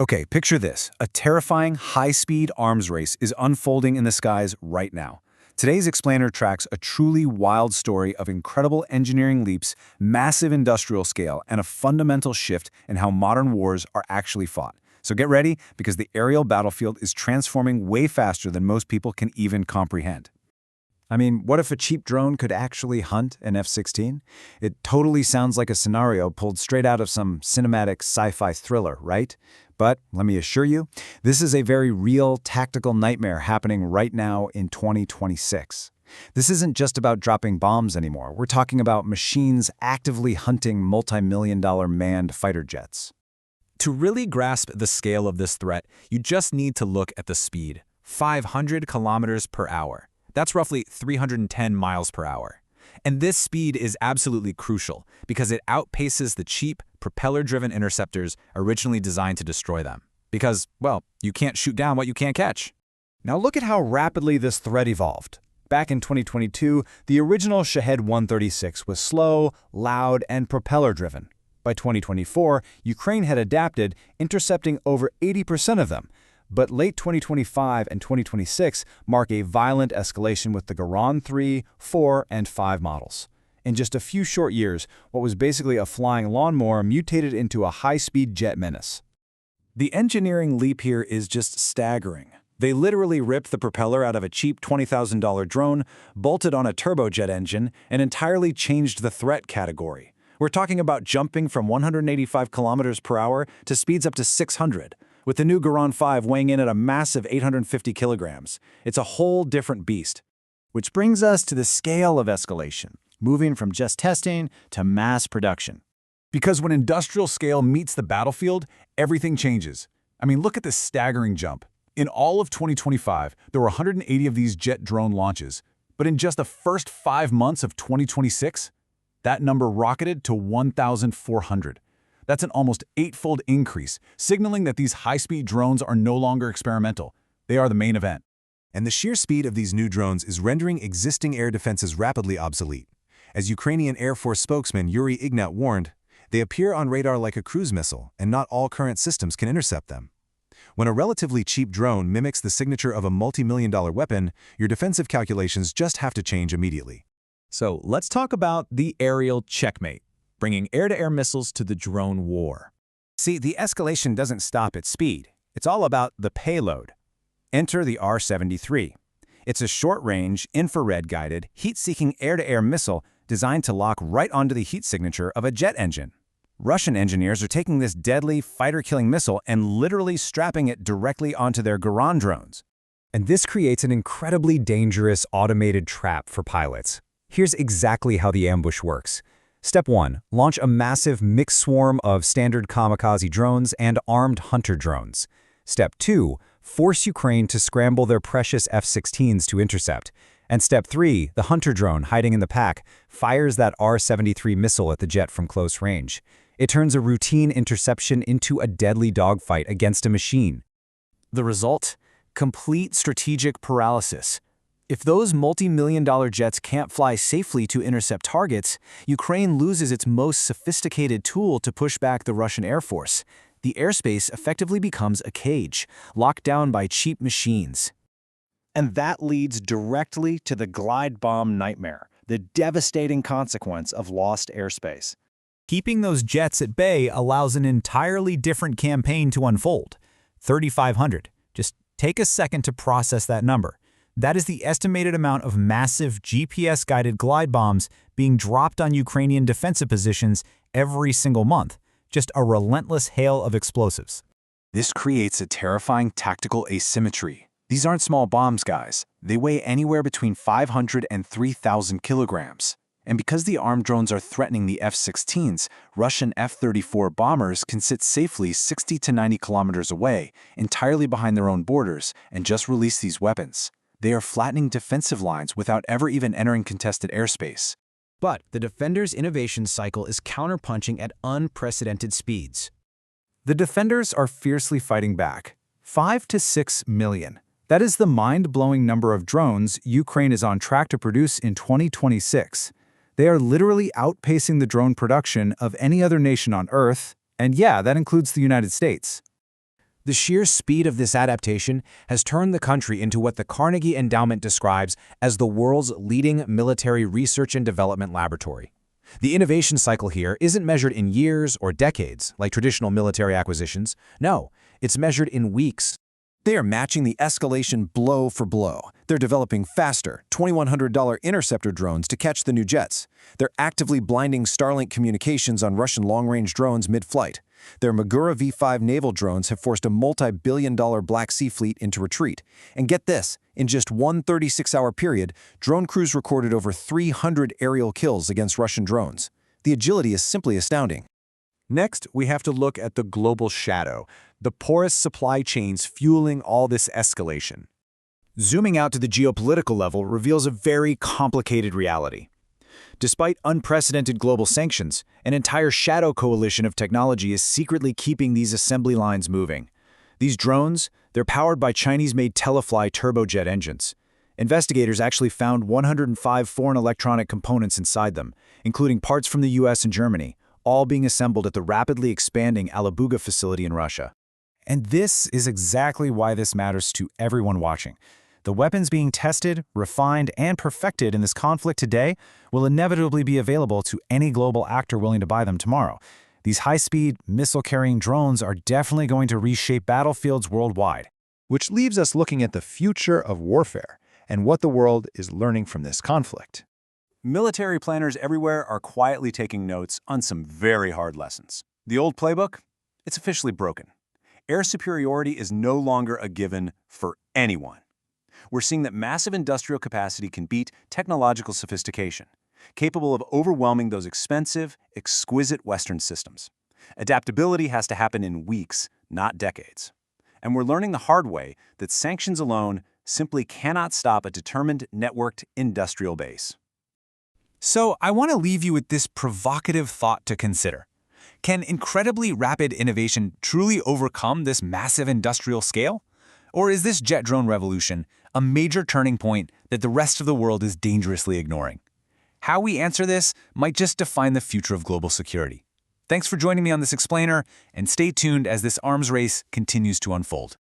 Okay, picture this. A terrifying, high-speed arms race is unfolding in the skies right now. Today's explainer tracks a truly wild story of incredible engineering leaps, massive industrial scale, and a fundamental shift in how modern wars are actually fought. So get ready, because the aerial battlefield is transforming way faster than most people can even comprehend. I mean, what if a cheap drone could actually hunt an F-16? It totally sounds like a scenario pulled straight out of some cinematic sci-fi thriller, right? But let me assure you, this is a very real tactical nightmare happening right now in 2026. This isn't just about dropping bombs anymore. We're talking about machines actively hunting multi-million-dollar manned fighter jets. To really grasp the scale of this threat, you just need to look at the speed: 500 kilometers per hour. That's roughly 310 miles per hour. And this speed is absolutely crucial because it outpaces the cheap, propeller-driven interceptors originally designed to destroy them. Because, well, you can't shoot down what you can't catch. Now look at how rapidly this threat evolved. Back in 2022, the original Shahed 136 was slow, loud, and propeller-driven. By 2024, Ukraine had adapted, intercepting over 80% of them. But late 2025 and 2026 mark a violent escalation with the Garand 3, 4, and 5 models. In just a few short years, what was basically a flying lawnmower mutated into a high-speed jet menace. The engineering leap here is just staggering. They literally ripped the propeller out of a cheap $20,000 drone, bolted on a turbojet engine, and entirely changed the threat category. We're talking about jumping from 185 kilometers per hour to speeds up to 600. With the new Garand 5 weighing in at a massive 850 kilograms. It's a whole different beast. Which brings us to the scale of escalation, moving from just testing to mass production. Because when industrial scale meets the battlefield, everything changes. I mean, look at this staggering jump. In all of 2025, there were 180 of these jet drone launches. But in just the first 5 months of 2026, that number rocketed to 1,400. That's an almost 8-fold increase, signaling that these high-speed drones are no longer experimental. They are the main event. And the sheer speed of these new drones is rendering existing air defenses rapidly obsolete. As Ukrainian Air Force spokesman Yuri Ignat warned, they appear on radar like a cruise missile, and not all current systems can intercept them. When a relatively cheap drone mimics the signature of a multi-million-dollar weapon, your defensive calculations just have to change immediately. So let's talk about the aerial checkmate, bringing air-to-air missiles to the drone war. See, the escalation doesn't stop at speed. It's all about the payload. Enter the R-73. It's a short-range, infrared-guided, heat-seeking air-to-air missile designed to lock right onto the heat signature of a jet engine. Russian engineers are taking this deadly, fighter-killing missile and literally strapping it directly onto their Garand drones. And this creates an incredibly dangerous automated trap for pilots. Here's exactly how the ambush works. Step 1. Launch a massive mixed swarm of standard kamikaze drones and armed hunter drones. Step 2. Force Ukraine to scramble their precious F-16s to intercept. And Step 3. The hunter drone, hiding in the pack, fires that R-73 missile at the jet from close range. It turns a routine interception into a deadly dogfight against a machine. The result? Complete strategic paralysis. If those multi-million-dollar jets can't fly safely to intercept targets, Ukraine loses its most sophisticated tool to push back the Russian Air Force. The airspace effectively becomes a cage, locked down by cheap machines. And that leads directly to the glide bomb nightmare, the devastating consequence of lost airspace. Keeping those jets at bay allows an entirely different campaign to unfold. 3,500. Just take a second to process that number. That is the estimated amount of massive GPS-guided glide bombs being dropped on Ukrainian defensive positions every single month. Just a relentless hail of explosives. This creates a terrifying tactical asymmetry. These aren't small bombs, guys. They weigh anywhere between 500 and 3,000 kilograms. And because the armed drones are threatening the F-16s, Russian F-34 bombers can sit safely 60 to 90 kilometers away, entirely behind their own borders, and just release these weapons. They are flattening defensive lines without ever even entering contested airspace. But the Defender's innovation cycle is counterpunching at unprecedented speeds. The Defenders are fiercely fighting back. 5 to 6 million. That is the mind-blowing number of drones Ukraine is on track to produce in 2026. They are literally outpacing the drone production of any other nation on Earth, and yeah, that includes the United States. The sheer speed of this adaptation has turned the country into what the Carnegie Endowment describes as the world's leading military research and development laboratory. The innovation cycle here isn't measured in years or decades, like traditional military acquisitions. No, it's measured in weeks. They are matching the escalation blow for blow. They're developing faster, $2,100 interceptor drones to catch the new jets. They're actively blinding Starlink communications on Russian long-range drones mid-flight. Their Magura V5 naval drones have forced a multi-billion-dollar Black Sea fleet into retreat. And get this, in just one 36-hour period, drone crews recorded over 300 aerial kills against Russian drones. The agility is simply astounding. Next, we have to look at the global shadow, the porous supply chains fueling all this escalation. Zooming out to the geopolitical level reveals a very complicated reality. Despite unprecedented global sanctions, an entire shadow coalition of technology is secretly keeping these assembly lines moving. These drones, they're powered by Chinese-made Telefly turbojet engines. Investigators actually found 105 foreign electronic components inside them, including parts from the US and Germany, all being assembled at the rapidly expanding Alabuga facility in Russia. And this is exactly why this matters to everyone watching. The weapons being tested, refined, and perfected in this conflict today will inevitably be available to any global actor willing to buy them tomorrow. These high-speed, missile-carrying drones are definitely going to reshape battlefields worldwide. Which leaves us looking at the future of warfare and what the world is learning from this conflict. Military planners everywhere are quietly taking notes on some very hard lessons. The old playbook? It's officially broken. Air superiority is no longer a given for anyone. We're seeing that massive industrial capacity can beat technological sophistication, capable of overwhelming those expensive, exquisite Western systems. Adaptability has to happen in weeks, not decades. And we're learning the hard way that sanctions alone simply cannot stop a determined, networked industrial base. So I want to leave you with this provocative thought to consider. Can incredibly rapid innovation truly overcome this massive industrial scale? Or is this jet drone revolution a major turning point that the rest of the world is dangerously ignoring? How we answer this might just define the future of global security. Thanks for joining me on this explainer, and stay tuned as this arms race continues to unfold.